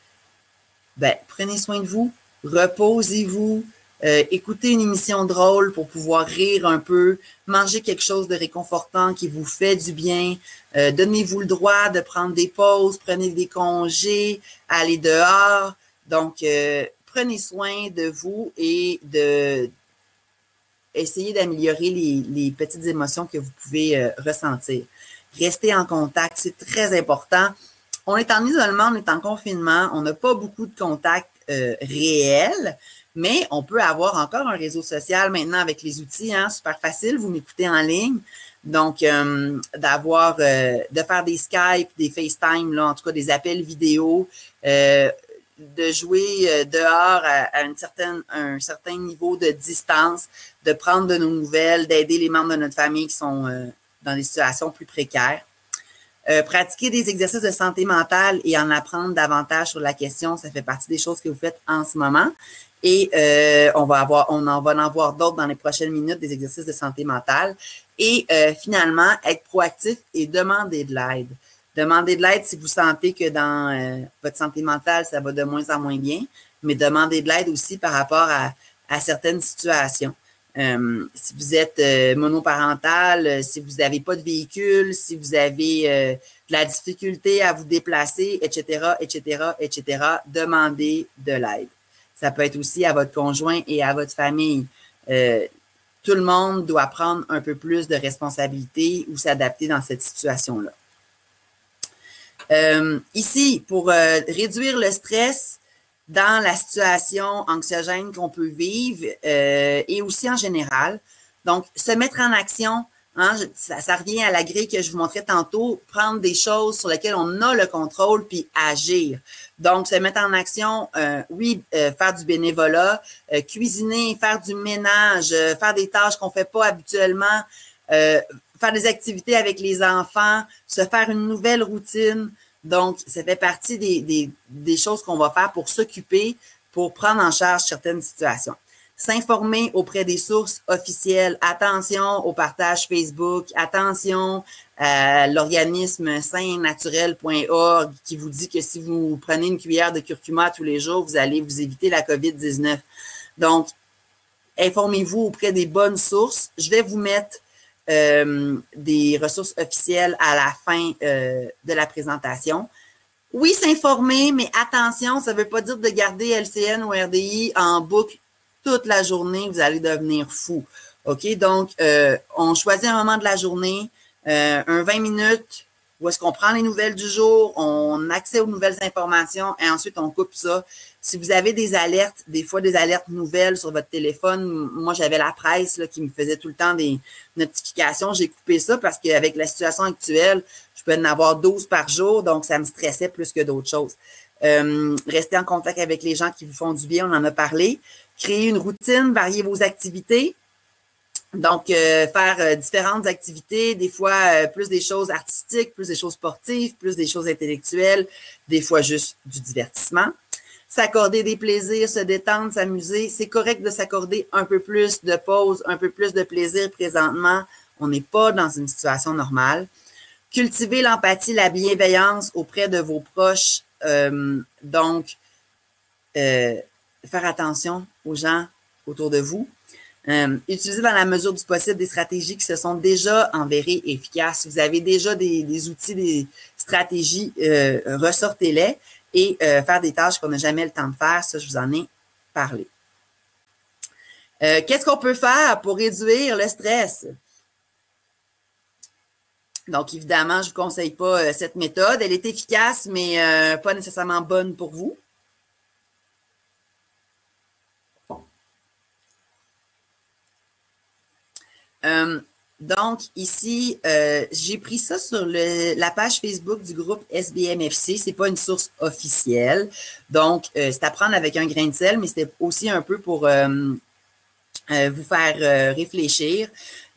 S1: Ben, prenez soin de vous, reposez-vous, écoutez une émission drôle pour pouvoir rire un peu, mangez quelque chose de réconfortant qui vous fait du bien, donnez-vous le droit de prendre des pauses, prenez des congés, allez dehors. Donc, prenez soin de vous et essayez d'améliorer les petites émotions que vous pouvez ressentir. Restez en contact, c'est très important. On est en isolement, on est en confinement, on n'a pas beaucoup de contacts réels, mais on peut avoir encore un réseau social maintenant avec les outils, hein, super facile, vous m'écoutez en ligne. Donc, de faire des Skype, des FaceTime, là, en tout cas des appels vidéo, de jouer dehors à un certain niveau de distance, de prendre de nos nouvelles, d'aider les membres de notre famille qui sont dans des situations plus précaires. Pratiquer des exercices de santé mentale et en apprendre davantage sur la question, ça fait partie des choses que vous faites en ce moment. Et on va en voir d'autres dans les prochaines minutes, des exercices de santé mentale. Et finalement, être proactif et demander de l'aide. Demandez de l'aide si vous sentez que dans votre santé mentale, ça va de moins en moins bien, mais demandez de l'aide aussi par rapport à certaines situations. Si vous êtes monoparental, si vous n'avez pas de véhicule, si vous avez de la difficulté à vous déplacer, etc., etc., etc., demandez de l'aide. Ça peut être aussi à votre conjoint et à votre famille. Tout le monde doit prendre un peu plus de responsabilité ou s'adapter dans cette situation-là. Ici, pour réduire le stress dans la situation anxiogène qu'on peut vivre et aussi en général. Donc, se mettre en action, hein, ça revient à la grille que je vous montrais tantôt, prendre des choses sur lesquelles on a le contrôle puis agir. Donc, se mettre en action, faire du bénévolat, cuisiner, faire du ménage, faire des tâches qu'on fait pas habituellement, faire des activités avec les enfants, se faire une nouvelle routine. Donc, ça fait partie des choses qu'on va faire pour s'occuper, pour prendre en charge certaines situations. S'informer auprès des sources officielles. Attention au partage Facebook. Attention à l'organisme sainnaturel.org qui vous dit que si vous prenez une cuillère de curcuma tous les jours, vous allez vous éviter la COVID-19. Donc, informez-vous auprès des bonnes sources. Je vais vous mettre des ressources officielles à la fin de la présentation. Oui, s'informer, mais attention, ça ne veut pas dire de garder LCN ou RDI en boucle toute la journée, vous allez devenir fou. OK? Donc, on choisit un moment de la journée, un 20 minutes, où est-ce qu'on prend les nouvelles du jour, on accède aux nouvelles informations et ensuite on coupe ça. Si vous avez des alertes, des fois des alertes nouvelles sur votre téléphone, moi j'avais la presse là, qui me faisait tout le temps des notifications, j'ai coupé ça parce qu'avec la situation actuelle, je peux en avoir 12 par jour, donc ça me stressait plus que d'autres choses. Restez en contact avec les gens qui vous font du bien, on en a parlé. Créer une routine, varier vos activités. Donc, faire différentes activités, des fois plus des choses artistiques, plus des choses sportives, plus des choses intellectuelles, des fois juste du divertissement. S'accorder des plaisirs, se détendre, s'amuser. C'est correct de s'accorder un peu plus de pause, un peu plus de plaisir présentement. On n'est pas dans une situation normale. Cultiver l'empathie, la bienveillance auprès de vos proches. Donc, faire attention aux gens autour de vous. Utiliser dans la mesure du possible des stratégies qui se sont déjà avérées efficaces. Si vous avez déjà des outils, des stratégies, ressortez-les et faire des tâches qu'on n'a jamais le temps de faire. Ça, je vous en ai parlé. Qu'est-ce qu'on peut faire pour réduire le stress? Donc, évidemment, je ne vous conseille pas cette méthode. Elle est efficace, mais pas nécessairement bonne pour vous. Donc, ici, j'ai pris ça sur la page Facebook du groupe SBMFC. Ce n'est pas une source officielle. Donc, c'est à prendre avec un grain de sel, mais c'était aussi un peu pour vous faire réfléchir.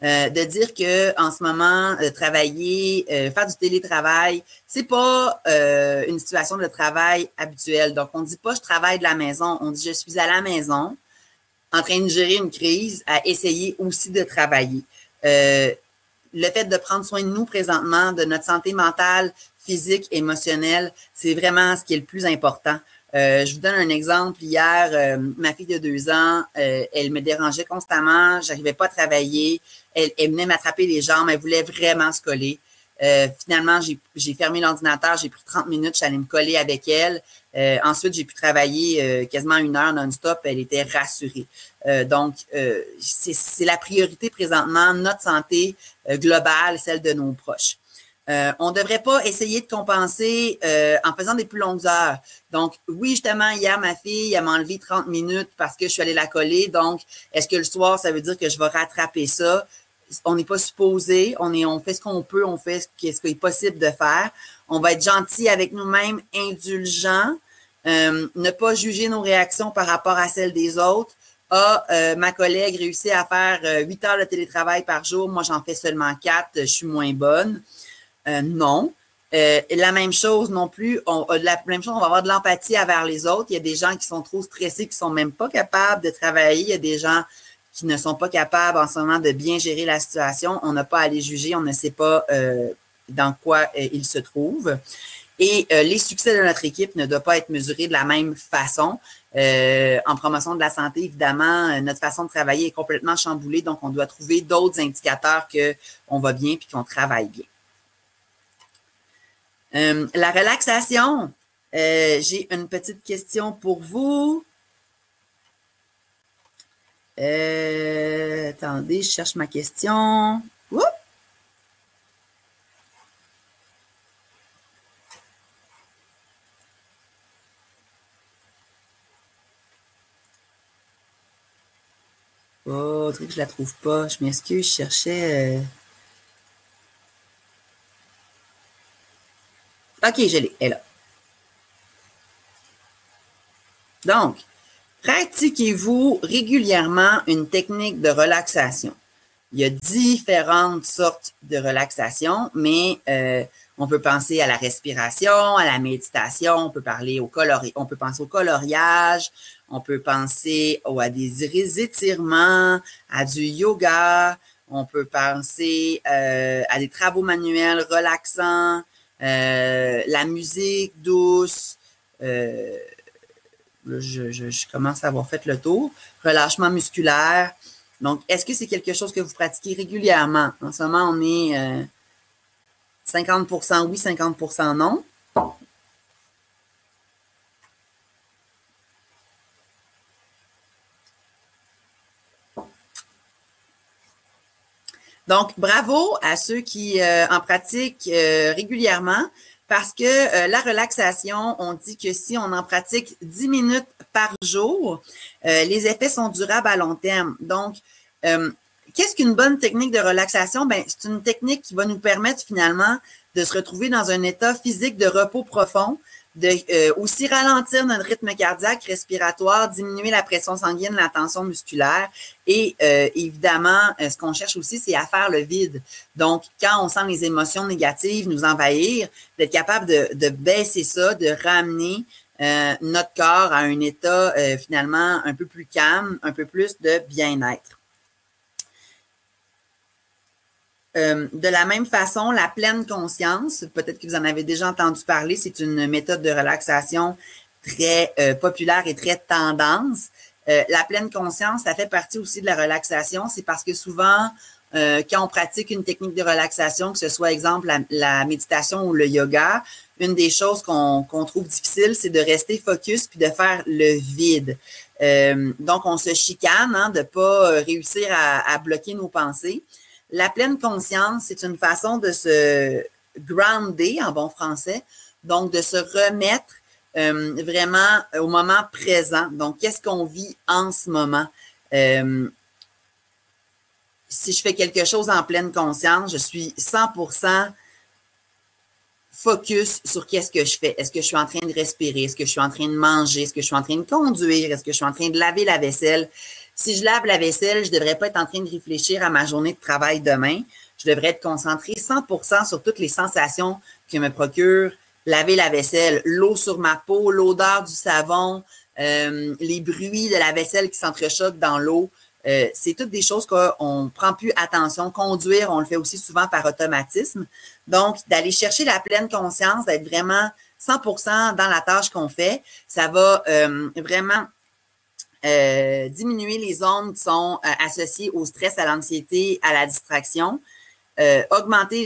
S1: De dire que en ce moment, travailler, faire du télétravail, c'est pas une situation de travail habituelle. Donc, on ne dit pas je travaille de la maison, on dit je suis à la maison en train de gérer une crise, à essayer aussi de travailler. Le fait de prendre soin de nous présentement, de notre santé mentale, physique, émotionnelle, c'est vraiment ce qui est le plus important. Je vous donne un exemple. Hier, ma fille de 2 ans, elle me dérangeait constamment. J'arrivais pas à travailler. Elle venait m'attraper les jambes. Elle voulait vraiment se coller. Finalement, j'ai fermé l'ordinateur. J'ai pris 30 minutes. Je suis allée me coller avec elle. Ensuite, j'ai pu travailler quasiment 1 heure non-stop. Elle était rassurée. Donc, c'est la priorité présentement, notre santé globale, celle de nos proches. On ne devrait pas essayer de compenser en faisant des plus longues heures. Donc, oui, justement, hier, ma fille, elle m'a enlevé 30 minutes parce que je suis allée la coller. Donc, est-ce que le soir, ça veut dire que je vais rattraper ça? On n'est pas supposé. On fait ce qu'on peut, on fait ce qui est possible de faire. On va être gentil avec nous-mêmes, indulgent, ne pas juger nos réactions par rapport à celles des autres. Ma collègue réussit à faire 8 heures de télétravail par jour. Moi, j'en fais seulement 4. Je suis moins bonne. Non. La même chose non plus, on va avoir de l'empathie envers les autres. Il y a des gens qui sont trop stressés, qui sont même pas capables de travailler. Il y a des gens qui ne sont pas capables en ce moment de bien gérer la situation. On n'a pas à les juger, on ne sait pas dans quoi ils se trouvent. Et les succès de notre équipe ne doivent pas être mesurés de la même façon. En promotion de la santé, évidemment, notre façon de travailler est complètement chamboulée, donc on doit trouver d'autres indicateurs qu'on va bien puis qu'on travaille bien. La relaxation, j'ai une petite question pour vous. Attendez, je cherche ma question. Oups! Oh, truc, je la trouve pas. Je m'excuse, je cherchais. OK, je l'ai. Elle est là. Donc, pratiquez-vous régulièrement une technique de relaxation? Il y a différentes sortes de relaxation, mais on peut penser à la respiration, à la méditation, on peut penser au coloriage, on peut penser à des étirements, à du yoga, on peut penser à des travaux manuels relaxants, la musique douce, je commence à avoir fait le tour. Relâchement musculaire. Donc, est-ce que c'est quelque chose que vous pratiquez régulièrement? En ce moment, on est 50% oui, 50% non. Donc, bravo à ceux qui en pratiquent régulièrement parce que la relaxation, on dit que si on en pratique 10 minutes par jour, les effets sont durables à long terme. Donc, qu'est-ce qu'une bonne technique de relaxation? Ben, c'est une technique qui va nous permettre finalement de se retrouver dans un état physique de repos profond, de aussi ralentir notre rythme cardiaque, respiratoire, diminuer la pression sanguine, la tension musculaire et évidemment, ce qu'on cherche aussi, c'est à faire le vide. Donc, quand on sent les émotions négatives nous envahir, d'être capable de baisser ça, de ramener notre corps à un état finalement un peu plus calme, un peu plus de bien-être. De la même façon, la pleine conscience, peut-être que vous en avez déjà entendu parler, c'est une méthode de relaxation très populaire et très tendance. La pleine conscience, ça fait partie aussi de la relaxation. C'est parce que souvent, quand on pratique une technique de relaxation, que ce soit, exemple, la méditation ou le yoga, une des choses qu'on trouve difficile, c'est de rester focus puis de faire le vide. Donc, on se chicane de ne pas réussir à bloquer nos pensées. La pleine conscience, c'est une façon de se grounder en bon français, donc de se remettre vraiment au moment présent. Donc, qu'est-ce qu'on vit en ce moment? Si je fais quelque chose en pleine conscience, je suis 100% focus sur qu'est-ce que je fais. Est-ce que je suis en train de respirer? Est-ce que je suis en train de manger? Est-ce que je suis en train de conduire? Est-ce que je suis en train de laver la vaisselle? Si je lave la vaisselle, je ne devrais pas être en train de réfléchir à ma journée de travail demain. Je devrais être concentrée 100% sur toutes les sensations que me procure laver la vaisselle, l'eau sur ma peau, l'odeur du savon, les bruits de la vaisselle qui s'entrechoquent dans l'eau. C'est toutes des choses qu'on ne prend plus attention. Conduire, on le fait aussi souvent par automatisme. Donc, d'aller chercher la pleine conscience, d'être vraiment 100% dans la tâche qu'on fait, ça va vraiment diminuer les ondes qui sont associées au stress, à l'anxiété, à la distraction,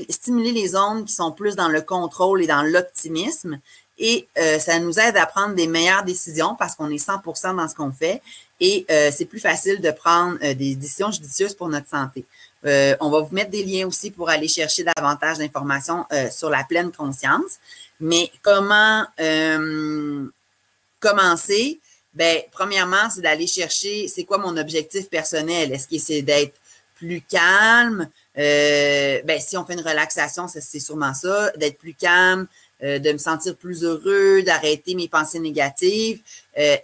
S1: stimuler les ondes qui sont plus dans le contrôle et dans l'optimisme. Et ça nous aide à prendre des meilleures décisions parce qu'on est 100% dans ce qu'on fait et c'est plus facile de prendre des décisions judicieuses pour notre santé. On va vous mettre des liens aussi pour aller chercher davantage d'informations sur la pleine conscience. Mais comment commencer? Ben, premièrement, c'est d'aller chercher c'est quoi mon objectif personnel. Est-ce que c'est d'être plus calme? Ben, si on fait une relaxation, c'est sûrement ça, d'être plus calme, de me sentir plus heureux, d'arrêter mes pensées négatives,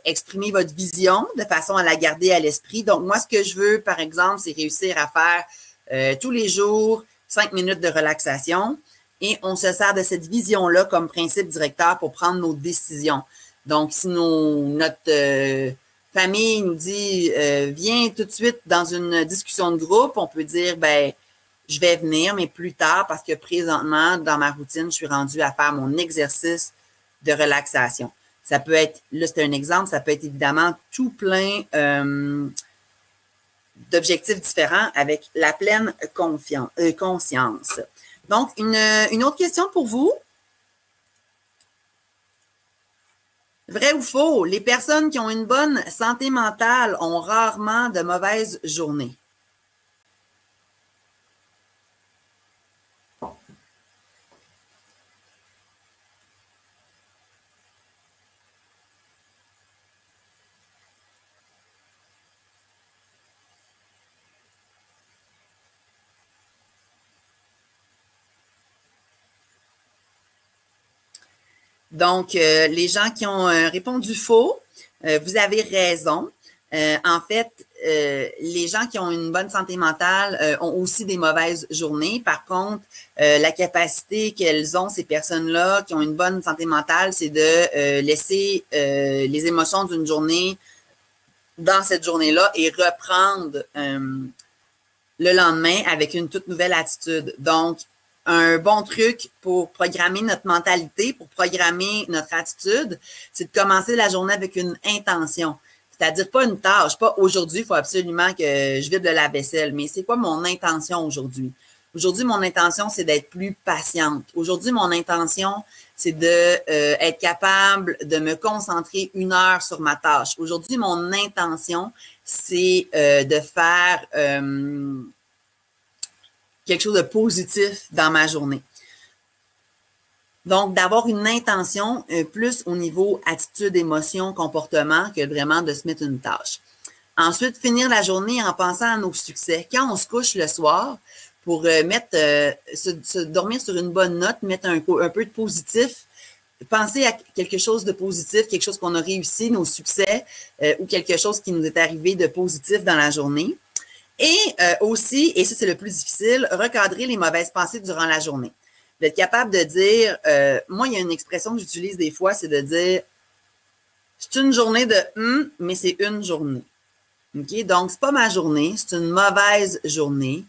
S1: exprimer votre vision de façon à la garder à l'esprit. Donc, moi, ce que je veux, par exemple, c'est réussir à faire tous les jours 5 minutes de relaxation et on se sert de cette vision-là comme principe directeur pour prendre nos décisions. Donc, si notre famille nous dit viens tout de suite dans une discussion de groupe, on peut dire ben je vais venir, mais plus tard, parce que présentement, dans ma routine, je suis rendue à faire mon exercice de relaxation. Ça peut être, là, c'est un exemple, ça peut être évidemment tout plein d'objectifs différents avec la pleine conscience. Donc, une autre question pour vous. Vrai ou faux, les personnes qui ont une bonne santé mentale ont rarement de mauvaises journées. Donc, les gens qui ont répondu faux, vous avez raison. En fait, les gens qui ont une bonne santé mentale ont aussi des mauvaises journées. Par contre, la capacité qu'elles ont, ces personnes-là qui ont une bonne santé mentale, c'est de laisser les émotions d'une journée dans cette journée-là et reprendre le lendemain avec une toute nouvelle attitude. Donc, un bon truc pour programmer notre mentalité, pour programmer notre attitude, c'est de commencer la journée avec une intention. C'est-à-dire pas une tâche, pas aujourd'hui, il faut absolument que je vide le lave-vaisselle, mais c'est quoi mon intention aujourd'hui? Aujourd'hui, mon intention, c'est d'être plus patiente. Aujourd'hui, mon intention, c'est être capable de me concentrer 1 heure sur ma tâche. Aujourd'hui, mon intention, c'est de faire quelque chose de positif dans ma journée. Donc, d'avoir une intention plus au niveau attitude, émotion, comportement que vraiment de se mettre une tâche. Ensuite, finir la journée en pensant à nos succès. Quand on se couche le soir, pour se dormir sur une bonne note, mettre un peu de positif, penser à quelque chose de positif, quelque chose qu'on a réussi, nos succès, ou quelque chose qui nous est arrivé de positif dans la journée. Et aussi, et ça c'est le plus difficile, recadrer les mauvaises pensées durant la journée. D'être capable de dire, moi il y a une expression que j'utilise des fois, c'est de dire, c'est une journée de mais c'est une journée. OK? Donc, c'est pas ma journée, c'est une mauvaise journée.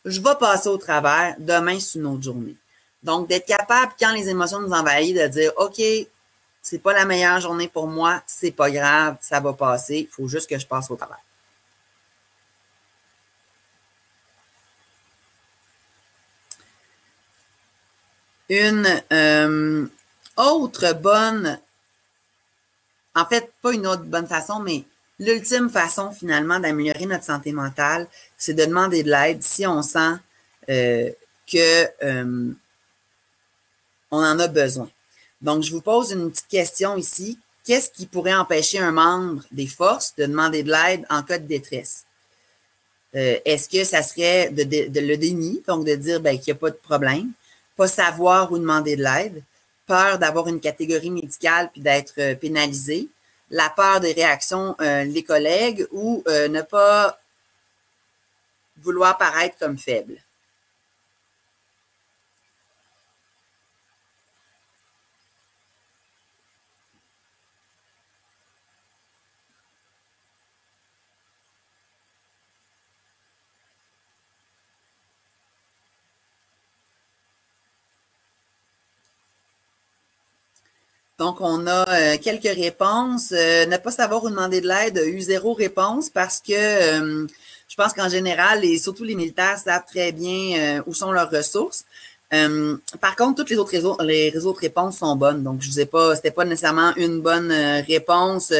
S1: Je vais passer au travers, demain c'est une autre journée. Donc, d'être capable, quand les émotions nous envahissent, de dire, OK, c'est pas la meilleure journée pour moi, c'est pas grave, ça va passer, il faut juste que je passe au travers. Une autre bonne, en fait, pas une autre bonne façon, mais l'ultime façon finalement d'améliorer notre santé mentale, c'est de demander de l'aide si on sent qu'on en a besoin. Donc, je vous pose une petite question ici. Qu'est-ce qui pourrait empêcher un membre des forces de demander de l'aide en cas de détresse? Est-ce que ça serait de le déni, donc de dire qu'il n'y a pas de problème, pas savoir où demander de l'aide, peur d'avoir une catégorie médicale puis d'être pénalisé, la peur des réactions des collègues ou ne pas vouloir paraître comme faible? Donc, on a quelques réponses. Ne pas savoir où demander de l'aide a eu 0 réponse parce que je pense qu'en général, et surtout les militaires savent très bien où sont leurs ressources. Par contre, toutes les autres réponses sont bonnes. Donc, je vous ai pas, c'était pas nécessairement une bonne réponse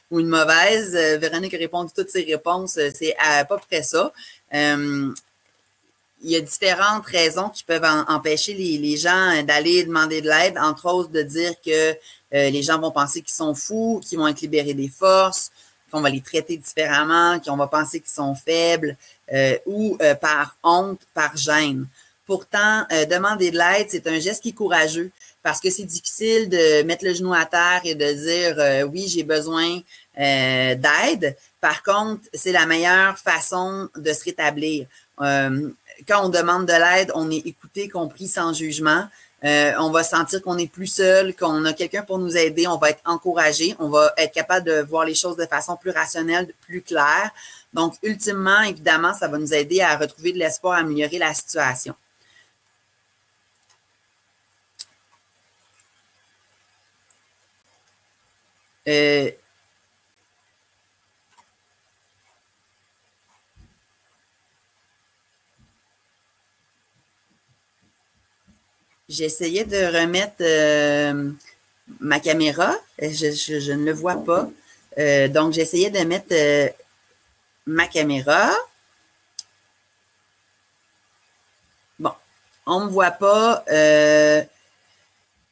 S1: ou une mauvaise. Véronique a répondu toutes ses réponses. C'est à peu près ça. Il y a différentes raisons qui peuvent empêcher les gens d'aller demander de l'aide, entre autres de dire que les gens vont penser qu'ils sont fous, qu'ils vont être libérés des forces, qu'on va les traiter différemment, qu'on va penser qu'ils sont faibles ou par honte, par gêne. Pourtant, demander de l'aide, c'est un geste qui est courageux parce que c'est difficile de mettre le genou à terre et de dire oui, j'ai besoin d'aide. Par contre, c'est la meilleure façon de se rétablir. Quand on demande de l'aide, on est écouté, compris, sans jugement. On va sentir qu'on n'est plus seul, qu'on a quelqu'un pour nous aider, on va être encouragé, on va être capable de voir les choses de façon plus rationnelle, plus claire. Donc, ultimement, évidemment, ça va nous aider à retrouver de l'espoir, à améliorer la situation. J'essayais de remettre ma caméra. Je ne le vois pas. Donc, j'essayais de mettre ma caméra. Bon, on ne me voit pas.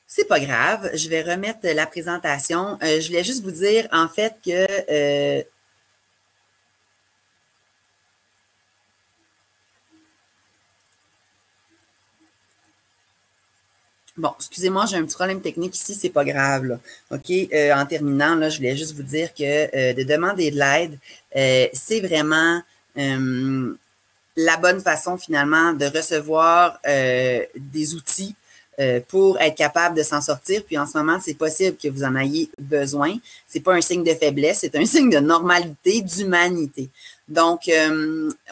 S1: C'est pas grave. Je vais remettre la présentation. Je voulais juste vous dire, en fait, que bon, excusez-moi, j'ai un petit problème technique ici, c'est pas grave, là. OK? En terminant, là, je voulais juste vous dire que de demander de l'aide, c'est vraiment la bonne façon, finalement, de recevoir des outils pour être capable de s'en sortir. Puis en ce moment, c'est possible que vous en ayez besoin. C'est pas un signe de faiblesse, c'est un signe de normalité, d'humanité. Donc,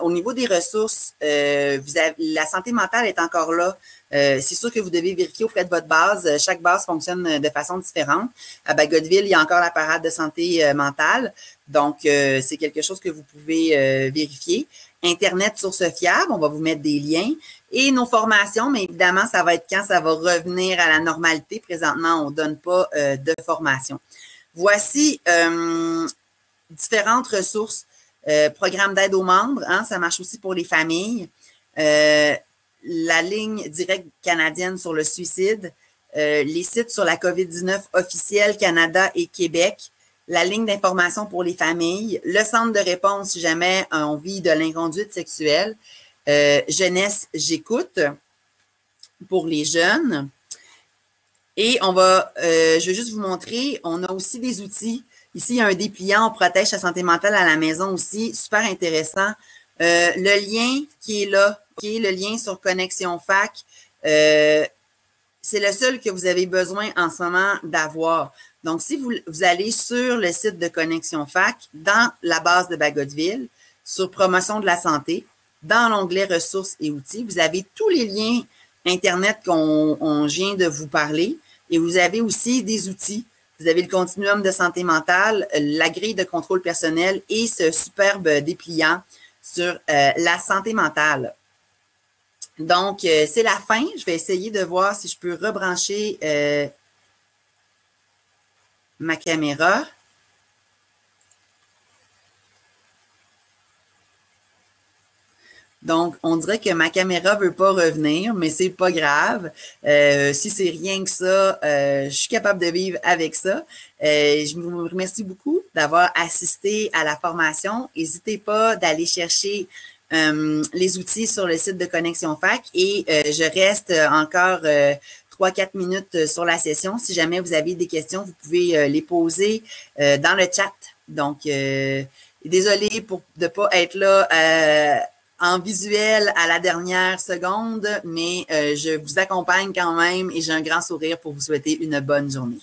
S1: au niveau des ressources, la santé mentale est encore là. C'est sûr que vous devez vérifier auprès de votre base. Chaque base fonctionne de façon différente. À Bagotville, il y a encore la parade de santé mentale. Donc, c'est quelque chose que vous pouvez vérifier. Internet, source fiable, on va vous mettre des liens. Et nos formations, mais évidemment, ça va être quand ça va revenir à la normalité. Présentement, on ne donne pas de formation. Voici différentes ressources. Programme d'aide aux membres, hein, ça marche aussi pour les familles. la ligne directe canadienne sur le suicide, les sites sur la COVID-19 officielle Canada et Québec, la ligne d'information pour les familles, le centre de réponse si jamais on vit de l'inconduite sexuelle, Jeunesse, j'écoute pour les jeunes. Et je vais juste vous montrer, on a aussi des outils. Ici, il y a un dépliant, on protège sa santé mentale à la maison aussi, super intéressant. Le lien qui est là, le lien sur Connexion Fac, c'est le seul que vous avez besoin en ce moment d'avoir. Donc, si vous allez sur le site de Connexion Fac, dans la base de Bagotville, sur Promotion de la santé, dans l'onglet Ressources et outils, vous avez tous les liens Internet qu'on vient de vous parler et vous avez aussi des outils. Vous avez le continuum de santé mentale, la grille de contrôle personnel et ce superbe dépliant sur la santé mentale. Donc, c'est la fin. Je vais essayer de voir si je peux rebrancher ma caméra. Donc, on dirait que ma caméra ne veut pas revenir, mais c'est pas grave. Si c'est rien que ça, je suis capable de vivre avec ça. Je vous remercie beaucoup d'avoir assisté à la formation. N'hésitez pas d'aller chercher les outils sur le site de Connexion Fac et je reste encore 3-4 minutes sur la session. Si jamais vous avez des questions, vous pouvez les poser dans le chat. Donc, désolée de ne pas être là en visuel à la dernière seconde, mais je vous accompagne quand même et j'ai un grand sourire pour vous souhaiter une bonne journée.